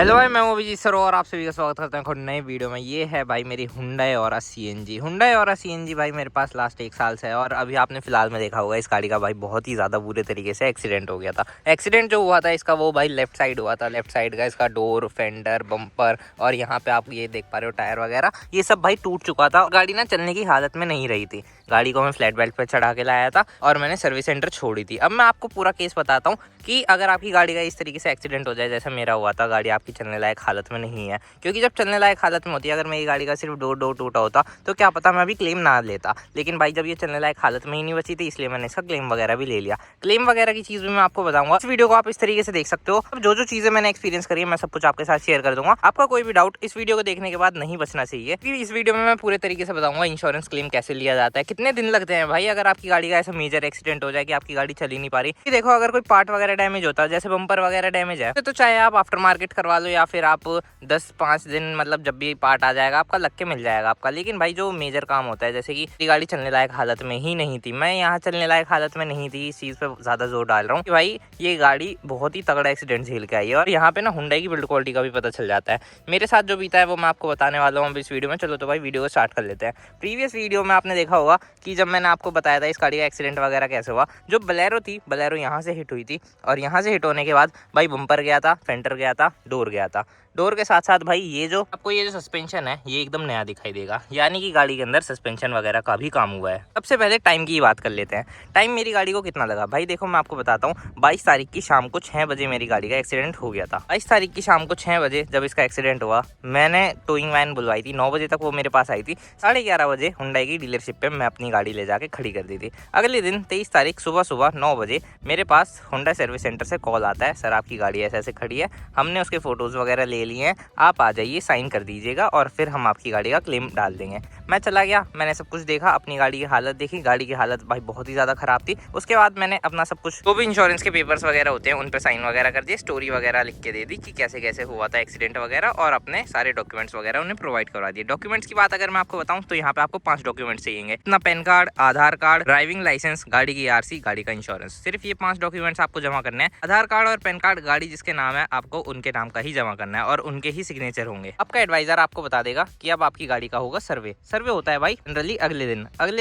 Hello भाई, मैं हूं अभिजीत सर और आप सभी का स्वागत करता हूं एक नए वीडियो में। ये है भाई मेरी हुंडई ऑरा सीएनजी भाई मेरे पास लास्ट 1 साल से है। और अभी आपने फिलहाल में देखा होगा इस गाड़ी का भाई बहुत ही ज़्यादा बुरे तरीके से एक्सीडेंट हो गया था। एक्सीडेंट जो हुआ था इसका वो भाई लेफ्ट साइड हुआ था। लेफ्ट साइड का इसका डोर, फेंडर, बम्पर और यहाँ पे आप ये देख पा रहे हो टायर वगैरह, ये सब भाई टूट चुका था। गाड़ी ना चलने की हालत में नहीं रही थी। गाड़ी को मैं फ्लैट बेल्ट पे चढ़ा के लाया था और मैंने सर्विस सेंटर छोड़ी थी। अब मैं आपको पूरा केस बताता हूँ कि अगर आपकी गाड़ी का इस तरीके से एक्सीडेंट हो जाए जैसे मेरा हुआ था, गाड़ी आपकी चलने लायक हालत में नहीं है। क्योंकि जब चलने लायक हालत में होती है, अगर मेरी गाड़ी का सिर्फ डोर टूटा होता तो क्या पता मैं अभी क्लेम ना लेता। लेकिन भाई जब ये चलने लायक हालत में ही नहीं बची थी, इसलिए मैंने इसका क्लेम वगैरह भी ले लिया। क्लेम वगैरह की चीज़ भी मैं आपको बताऊंगा। इस वीडियो को आप इस तरीके से देख सकते हो। अब जो चीज़ें मैंने एक्सपीरियंस करी है मैं सब कुछ आपके साथ शेयर कर दूंगा। आपका कोई भी डाउट इस वीडियो को देखने के बाद नहीं बचना चाहिए, क्योंकि इस वीडियो में मैं पूरे तरीके से बताऊंगा इंश्योरेंस क्लेम कैसे लिया जाता है, कितने दिन लगते हैं भाई अगर आपकी गाड़ी का ऐसा मेजर एक्सीडेंट हो जाए कि आपकी गाड़ी चल ही नहीं पा रही। देखो, अगर कोई पार्ट वगैरह डैमेज होता है, जैसे बम्पर वगैरह डैमेज है, तो चाहे आप आफ्टर मार्केट करवा लो या फिर आप 10-5 दिन मतलब जब भी पार्ट आ जाएगा आपका लग के मिल जाएगा आपका। लेकिन भाई जो मेजर काम होता है, जैसे कि गाड़ी चलने लायक हालत में ही नहीं थी, मैं यहाँ चलने लायक हालत में नहीं थी, इस चीज़ पे ज़्यादा जोर डाल रहा हूँ कि भाई ये गाड़ी बहुत ही तगड़ा एक्सीडेंट झेल के आई है। और यहाँ पे ना हुंडई की बिल्ड क्वालिटी का भी पता चल जाता है। मेरे साथ जो बीता है वो मैं आपको बताने वाला हूँ इस वीडियो में। चलो तो भाई वीडियो को स्टार्ट कर लेते हैं। प्रीवियस वीडियो में आपने देखा होगा कि जब मैंने आपको बताया था इस गाड़ी का एक्सीडेंट वगैरह कैसे हुआ, जो बोलेरो थी, बोलेरो यहाँ से हिट हुई थी और यहाँ से हिट होने के बाद भाई बम्पर गया था, फेंडर गया था, डोर गया था। डोर के साथ साथ भाई ये जो आपको ये जो सस्पेंशन है ये एकदम नया दिखाई देगा, यानी कि गाड़ी के अंदर सस्पेंशन वगैरह का भी काम हुआ है। सबसे पहले टाइम की बात कर लेते हैं। टाइम मेरी गाड़ी को कितना लगा भाई, देखो मैं आपको बताता हूँ। 22 तारीख की शाम को 6 बजे मेरी गाड़ी का एक्सीडेंट हो गया था। 22 तारीख की शाम को 6 बजे जब इसका एक्सीडेंट हुआ, मैंने टोइंग वैन बुलवाई थी। 9 बजे तक वो मेरे पास आई थी। 11:30 बजे हुंडई की डीलरशिप पे मैं अपनी गाड़ी ले जाके खड़ी कर दी थी। अगले दिन 23 तारीख सुबह 9 बजे मेरे पास हुंडई सर्विस सेंटर से कॉल आता है, सर आपकी गाड़ी ऐसे ऐसे खड़ी है, हमने उसके फोटोज़ वगैरह ले लिए हैं, आप आ जाइए, साइन कर दीजिएगा और फिर हम आपकी गाड़ी का क्लेम डाल देंगे। मैं चला गया, मैंने सब कुछ देखा, अपनी गाड़ी की हालत देखी। गाड़ी की हालत भाई बहुत ही ज़्यादा ख़राब थी। उसके बाद मैंने अपना सब कुछ जो भी इंश्योरेंस के पेपर्स वगैरह होते हैं उन पर साइन वगैरह कर दिए, स्टोरी वगैरह लिख के दे दी कि कैसे कैसे हुआ था एक्सीडेंट वगैरह, और अपने सारे डॉक्यूमेंट्स वगैरह उन्हें प्रोवाइड करवा दिए। डॉक्यूमेंट्स की बात अगर मैं आपको बताऊँ तो यहाँ पे आपको 5 डॉक्यूमेंट्स चाहिए। अपना पैन कार्ड, आधार कार्ड, ड्राइविंग लाइसेंस, गाड़ी की आरसी, गाड़ी का इंश्योरेंस। सिर्फ ये 5 डॉक्यूमेंट्स आपको जमा करने हैं। आधार कार्ड और पैन कार्ड गाड़ी जिसके नाम है आपको उनके नाम का ही जमा करना है और उनके ही सिग्नेचर होंगे। आपका एडवाइजर आपको बता देगा कि अब आपकी गाड़ी का होगा सर्वे। सर्वे होता है भाई जनरली अगले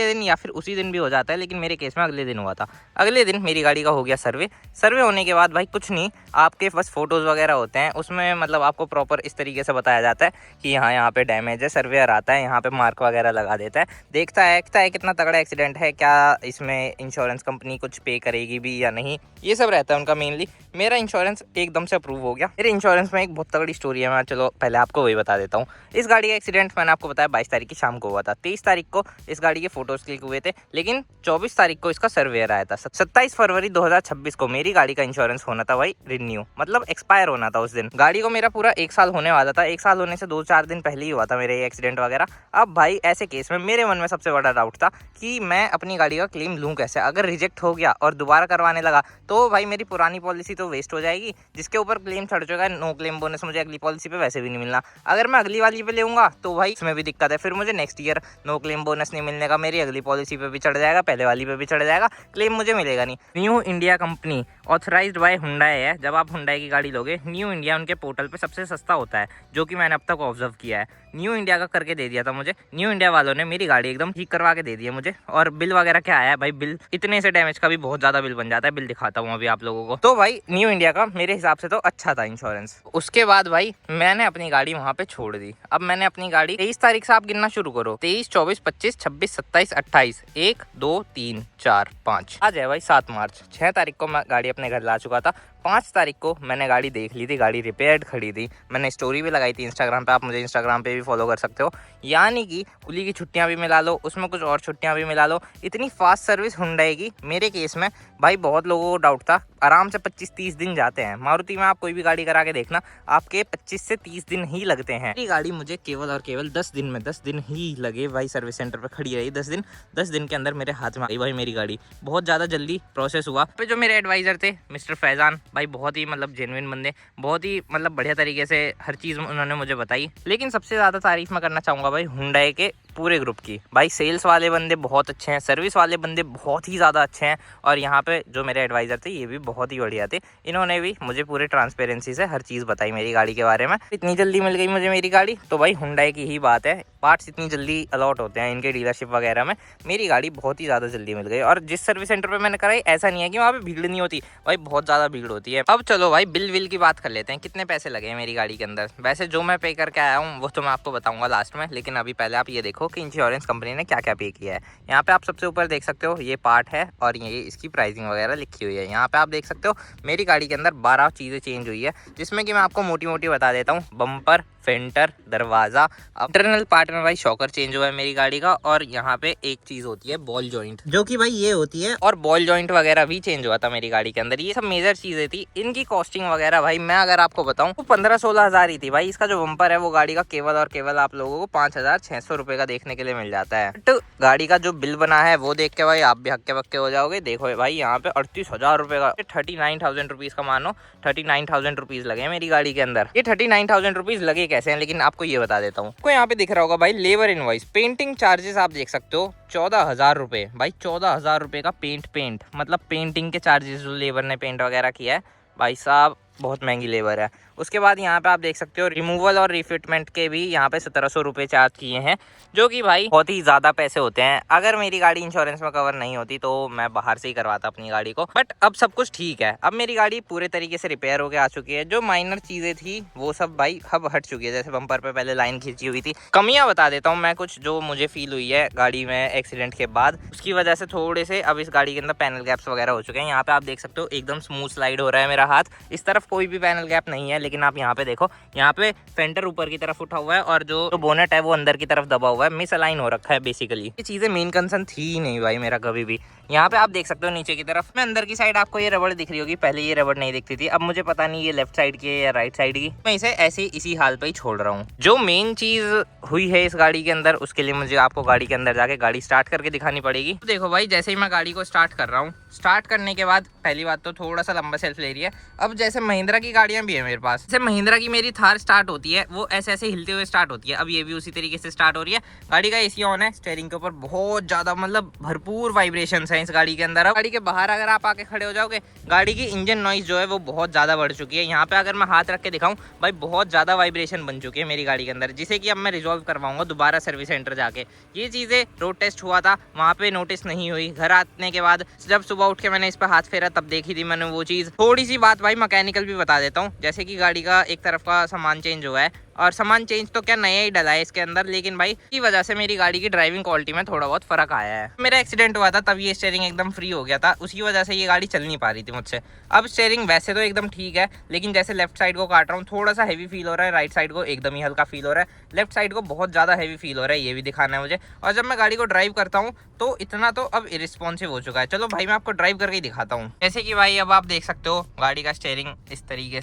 दिन या फिर उसी दिन भी हो जाता है, लेकिन मेरे केस में अगले दिन हुआ था। अगले दिन मेरी गाड़ी का हो गया सर्वे। सर्वे होने के बाद भाई कुछ नहीं, आपके बस फोटोज़ वगैरह होते हैं, उसमें मतलब आपको प्रॉपर इस तरीके से बताया जाता है कि यहाँ पे डैमेज है। सर्वेयर आता है, यहाँ पे मार्क वगैरह लगा देता है, देखता है कितना तगड़ा एक्सीडेंट है, क्या इसमें इंश्योरेंस कंपनी कुछ पे करेगी भी या नहीं, ये सब रहता है उनका मेनली। मेरा इंश्योरेंस एकदम से अप्रूव हो गया। मेरे इंश्योरेंस में एक बहुत तगड़ी स्टोरी है, मैं चलो पहले आपको वही बता देता हूँ। इस गाड़ी का एक्सीडेंट मैंने आपको बताया 22 तारीख की शाम को हुआ था। 23 तारीख को इस गाड़ी के फोटोज क्लिक हुए थे, लेकिन 24 तारीख को इसका सर्वेयर आया था। 27 फरवरी 2026 को मेरी गाड़ी का इंश्योरेंस होना था भाई रिन्यू, मतलब एक्सपायर होना था उस दिन। गाड़ी को मेरा पूरा 1 साल होने वाला था। 1 साल होने से 2-4 दिन पहले ही हुआ था मेरे एक्सीडेंट वगैरह। अब भाई ऐसे केस में मेरे मन में सबसे बड़ा डाउट था कि मैं अपनी गाड़ी का क्लेम लूँ कैसे। अगर रिजेक्ट हो गया और दोबारा करवाने लगा तो भाई मेरी पुरानी पॉलिसी तो वेस्ट हो जाएगी, जिसके ऊपर क्लेम चढ़ चुका है। नो क्लेम बोनस मुझे अगली पॉलिसी पे वैसे भी नहीं मिलना। अगर मैं अगली वाली पे लेऊंगा तो भाई इसमें भी दिक्कत है, फिर मुझे next year no claim bonus नहीं मिलने का, मेरी अगली पॉलिसी पे भी चढ़ जाएगा, पहले वाली पे भी चढ़ जाएगा, क्लेम मुझे मिलेगा नहीं। New India company authorised bye Hyundai है। जब आप हुंडई की गाड़ी लोगे, न्यू इंडिया उनके पोर्टल पे सबसे सस्ता होता है, जो कि मैंने अब तक ऑब्जर्व किया है। न्यू इंडिया का करके दे दिया था मुझे। न्यू इंडिया वालों ने मेरी गाड़ी एकदम ठीक करवा के दे दी है मुझे। और बिल वगैरह क्या आया है भाई, बिल इतने से डैमेज का भी बहुत ज़्यादा बिल बन जाता है। बिल दिखाता हूँ अभी आप लोगों को। तो भाई न्यू इंडिया का मेरे हिसाब से तो अच्छा था इंश्योरेंस। उसके बाद भाई मैंने अपनी गाड़ी वहाँ पे छोड़ दी। अब मैंने अपनी गाड़ी 23 तारीख से आप गिनना शुरू करो, 23, 24, 25, 26, 27, 28, 1, 2, 3, 4, 5, आज है भाई 7 मार्च। 6 तारीख को मैं गाड़ी अपने घर ला चुका था। 5 तारीख को मैंने गाड़ी देख ली थी, गाड़ी रिपेयर्ड खड़ी थी। मैंने स्टोरी भी लगाई थी इंस्टाग्राम पे, आप मुझे इंस्टाग्राम पे भी फॉलो कर सकते हो। यानी कि होली की छुट्टियां भी मिला लो, उसमें कुछ और छुट्टियां भी मिला लो। इतनी फास्ट सर्विस हुंडई की मेरे केस में भाई बहुत लोगों को डाउट था। आराम से 25-30 दिन जाते हैं। मारुति में आप कोई भी गाड़ी करा के देखना, आपके 25 से 30 दिन ही लगते हैं। मेरी गाड़ी मुझे केवल और केवल 10 दिन ही लगे भाई। सर्विस सेंटर पे खड़ी रही 10 दिन के अंदर मेरे हाथ में आई भाई मेरी गाड़ी। बहुत ज़्यादा जल्दी प्रोसेस हुआ। पे जो मेरे एडवाइज़र थे मिस्टर फैज़ान भाई, बहुत ही मतलब जेन्युइन बंदे, बहुत ही मतलब बढ़िया तरीके से हर चीज़ उन्होंने मुझे बताई। लेकिन सबसे ज़्यादा तारीफ मैं करना चाहूँगा भाई हुंडई के पूरे ग्रुप की। भाई सेल्स वाले बंदे बहुत अच्छे हैं, सर्विस वाले बंदे बहुत ही ज़्यादा अच्छे हैं, और यहाँ पे जो मेरे एडवाइज़र थे ये भी बहुत ही बढ़िया थे। इन्होंने भी मुझे पूरे ट्रांसपेरेंसी से हर चीज़ बताई मेरी गाड़ी के बारे में। इतनी जल्दी मिल गई मुझे मेरी गाड़ी, तो भाई हुंडई की ही बात है। पार्ट्स इतनी जल्दी अलॉट होते हैं इनके डीलरशिप वगैरह में, मेरी गाड़ी बहुत ही ज़्यादा जल्दी मिल गई। और जिस सर्विस सेंटर पे मैंने कराई ऐसा नहीं है कि वहाँ पे भीड़ नहीं होती, भाई बहुत ज़्यादा भीड़ होती है। अब चलो भाई बिल विल की बात कर लेते हैं, कितने पैसे लगे हैं मेरी गाड़ी के अंदर। वैसे जो मैं पे करके आया हूँ वो तो मैं आपको बताऊँगा लास्ट में, लेकिन अभी पहले आप ये देखो कि इंश्योरेंस कंपनी ने क्या क्या पे किया है। यहाँ पे आप सबसे ऊपर देख सकते हो ये पार्ट है और ये इसकी प्राइसिंग वगैरह लिखी हुई है। यहाँ पे आप देख सकते हो मेरी गाड़ी के अंदर 12 चीज़ें चेंज हुई है, जिसमें कि मैं आपको मोटी मोटी बता देता हूँ। बम्पर, फेंटर, दरवाज़ा, इंटरनल पार्ट में भाई शॉकर चेंज हुआ है मेरी गाड़ी का, और यहाँ पे एक चीज़ होती है बॉल जॉइंट, जो कि भाई ये होती है, और बॉल जॉइंट वगैरह भी चेंज हुआ था मेरी गाड़ी के अंदर। ये सब मेजर चीज़ें थी। इनकी कॉस्टिंग वगैरह भाई मैं अगर आपको बताऊँ तो 15-16 हज़ार ही थी भाई। इसका जो बम्पर है वो गाड़ी का केवल और केवल आप लोगों को 5,600 रुपये का देखने के लिए मिल जाता है। बट गाड़ी का जो बिल बना है वो देख के भाई आप भी हक्के बक्के हो जाओगे। देखो भाई यहाँ पे 38,000 रुपये का, 39,000 रुपीज़ का मानो, 39,000 रुपीज़ लगे हैं मेरी गाड़ी के अंदर। ये 39,000 रुपीज़ लगे कैसे हैं, लेकिन आपको ये बता देता हूँ। आपको यहाँ पे दिख रहा होगा भाई लेबर इनवॉइस, पेंटिंग चार्जेस आप देख सकते हो 14,000 रुपये। भाई 14,000 रुपये का पेंट मतलब पेंटिंग के चार्जेस जो लेबर ने पेंट वगैरह किया है भाई साहब, बहुत महंगी लेबर है। उसके बाद यहाँ पे आप देख सकते हो रिमूवल और रिफिटमेंट के भी यहाँ पे 1,700 रुपये चार्ज किए हैं, जो कि भाई बहुत ही ज़्यादा पैसे होते हैं। अगर मेरी गाड़ी इंश्योरेंस में कवर नहीं होती तो मैं बाहर से ही करवाता अपनी गाड़ी को। बट अब सब कुछ ठीक है, अब मेरी गाड़ी पूरे तरीके से रिपेयर होकर आ चुकी है। जो माइनर चीज़ें थी वो सब भाई अब हट चुकी है। जैसे बम्पर पे पहले लाइन खींची हुई थी। कमियाँ बता देता हूँ मैं कुछ जो मुझे फील हुई है गाड़ी में एक्सीडेंट के बाद, उसकी वजह से थोड़े से अब इस गाड़ी के अंदर पैनल गैप्स वगैरह हो चुके हैं। यहाँ पे आप देख सकते हो एकदम स्मूथ स्लाइड हो रहा है मेरा हाथ। इस तरफ कोई भी पैनल गैप नहीं है, लेकिन आप यहाँ पे देखो, यहाँ पे फेंटर ऊपर की तरफ उठा हुआ है और जो बोनेट है वो अंदर की तरफ दबा हुआ है, मिस अलाइन हो रखा है बेसिकली। ये चीजें मेन कंसर्न थी ही नहीं भाई मेरा कभी भी। यहाँ पे आप देख सकते हो नीचे की तरफ में अंदर की साइड आपको ये रबड़ दिख रही होगी, पहले ये रबड़ नहीं दिखती थी। अब मुझे पता नहीं ये लेफ्ट साइड की है या राइट साइड की, मैं इसे ऐसे इसी हाल पे ही छोड़ रहा हूँ। जो मेन चीज हुई है इस गाड़ी के अंदर, उसके लिए मुझे आपको गाड़ी के अंदर जाके गाड़ी स्टार्ट करके दिखानी पड़ेगी। तो देखो भाई जैसे ही मैं गाड़ी को स्टार्ट कर रहा हूँ, स्टार्ट करने के बाद पहली बात तो थोड़ा सा लंबा सेल्फ ले रही है। अब जैसे महिंद्रा की गाड़ियां भी है मेरे पास, जैसे महिंद्रा की मेरी थार स्टार्ट होती है वो ऐसे ऐसे हिलते हुए स्टार्ट होती है। अब ये भी उसी तरीके से स्टार्ट हो रही है। गाड़ी का एसी ऑन है, स्टीयरिंग के ऊपर बहुत ज्यादा मतलब भरपूर वाइब्रेशंस हैं इस गाड़ी के अंदर। अब गाड़ी के बाहर अगर आप आके खड़े हो जाओगे, गाड़ी की इंजन नॉइज जो है वो बहुत ज्यादा बढ़ चुकी है। यहाँ पे अगर मैं हाथ रख के दिखाऊं भाई, बहुत ज्यादा वाइब्रेशन बन चुकी है मेरी गाड़ी के अंदर, जिसे कि अब मैं रिजॉल्व करवाऊंगा दोबारा सर्विस सेंटर जाके। ये चीजें रोड टेस्ट हुआ था, वहाँ पे नोटिस नहीं हुई। घर आने के बाद जब सुबह उठ के मैंने इस पर हाथ फेरा तब देखी थी मैंने वो चीज। थोड़ी सी बात भाई मैकेनिकल भी बता देता हूँ, जैसे कि गाड़ी का एक तरफ का सामान चेंज हुआ है, और सामान चेंज तो क्या नया ही डला है इसके अंदर, लेकिन भाई की वजह से मेरी गाड़ी की ड्राइविंग क्वालिटी में थोड़ा बहुत फर्क आया है। मेरा एक्सीडेंट हुआ था तब ये स्टीयरिंग एकदम फ्री हो गया था, उसकी वजह से ये गाड़ी चल नहीं पा रही थी मुझसे। अब स्टीयरिंग वैसे तो एकदम ठीक है, लेकिन जैसे लेफ्ट साइड को काट रहा हूँ थोड़ा सा हैवी फील हो रहा है, राइट साइड को एकदम ही हल्का फील हो रहा है, लेफ्ट साइड को बहुत ज्यादा हैवी फील हो रहा है, ये भी दिखाना है मुझे। और जब मैं गाड़ी को ड्राइव करता हूँ तो इतना तो अब इरिस्पॉन्सिव हो चुका है। चलो भाई मैं आपको ड्राइव करके ही दिखाता हूँ। जैसे कि भाई अब आप देख सकते हो गाड़ी का स्टीयरिंग इस तरीके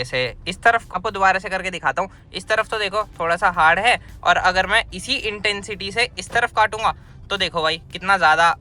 से, इस तरफ आपको दोबारा से करके दिखाता हूँ। इस तरफ तो देखो थोड़ा सा हार्ड है, और अगर मैं इसी इंटेंसिटी से इस तरफ काटूंगा तो देखो भाई कितना ज्यादा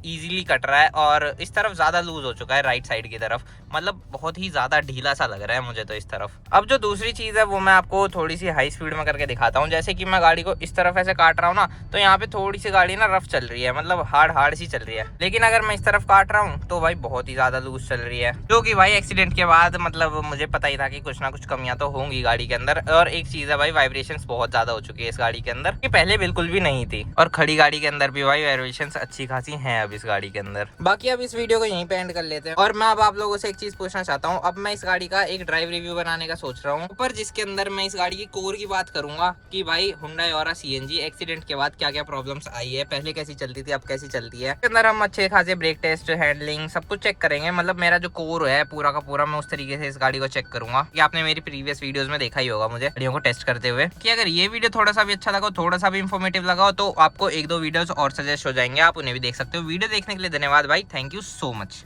इजीली कट रहा है, और इस तरफ ज्यादा लूज हो चुका है राइट साइड की तरफ, मतलब बहुत ही ज्यादा ढीला सा लग रहा है मुझे तो इस तरफ। अब जो दूसरी चीज है वो मैं आपको थोड़ी सी हाई स्पीड में करके दिखाता हूँ। जैसे कि मैं गाड़ी को इस तरफ ऐसे काट रहा हूँ ना, तो यहाँ पे थोड़ी सी गाड़ी ना रफ चल रही है, मतलब हार्ड सी चल रही है। लेकिन अगर मैं इस तरफ काट रहा हूँ तो भाई बहुत ही ज्यादा लूज चल रही है, जो कि भाई एक्सीडेंट के बाद मतलब मुझे पता ही था कि कुछ ना कुछ कमियां तो होंगी गाड़ी के अंदर। और एक चीज है भाई, वाइब्रेशंस बहुत ज्यादा हो चुकी है इस गाड़ी के अंदर, कि पहले बिल्कुल भी नहीं थी, और खड़ी गाड़ी के अंदर भी भाई वाइब्रेशंस अच्छी खासी हैं अब इस गाड़ी के अंदर। बाकी अब इस वीडियो को यहीं पे एंड कर लेते हैं, और मैं अब आप लोगों से एक चीज पूछना चाहता हूँ। अब मैं इस गाड़ी का एक ड्राइव रिव्यू बनाने का सोच रहा हूँ, ऊपर जिसके अंदर मैं इस गाड़ी की कोर की बात करूंगा कि भाई हुंडई ऑरा सीएनजी एक्सीडेंट के बाद क्या क्या प्रॉब्लम्स आई है, पहले कैसी चलती थी अब कैसी चलती है। इसके अंदर हम अच्छे खासे ब्रेक टेस्ट, हैंडलिंग सब कुछ चेक करेंगे। मतलब मेरा जो कोर है पूरा का पूरा मैं उस तरीके से इस गाड़ी को चेक करूंगा, कि आपने मेरी प्रीवियस वीडियोस में देखा ही होगा मुझे गाड़ियों को टेस्ट करते हुए। कि अगर ये वीडियो थोड़ा सा भी अच्छा लगा, थोड़ा सा भी इंफॉर्मेटिव लगा, तो आपको एक दो वीडियोस और सजेस्ट हो जाएंगे, आप उन्हें भी देख सकते हो। वीडियो देखने के लिए धन्यवाद भाई, थैंक यू सो मच।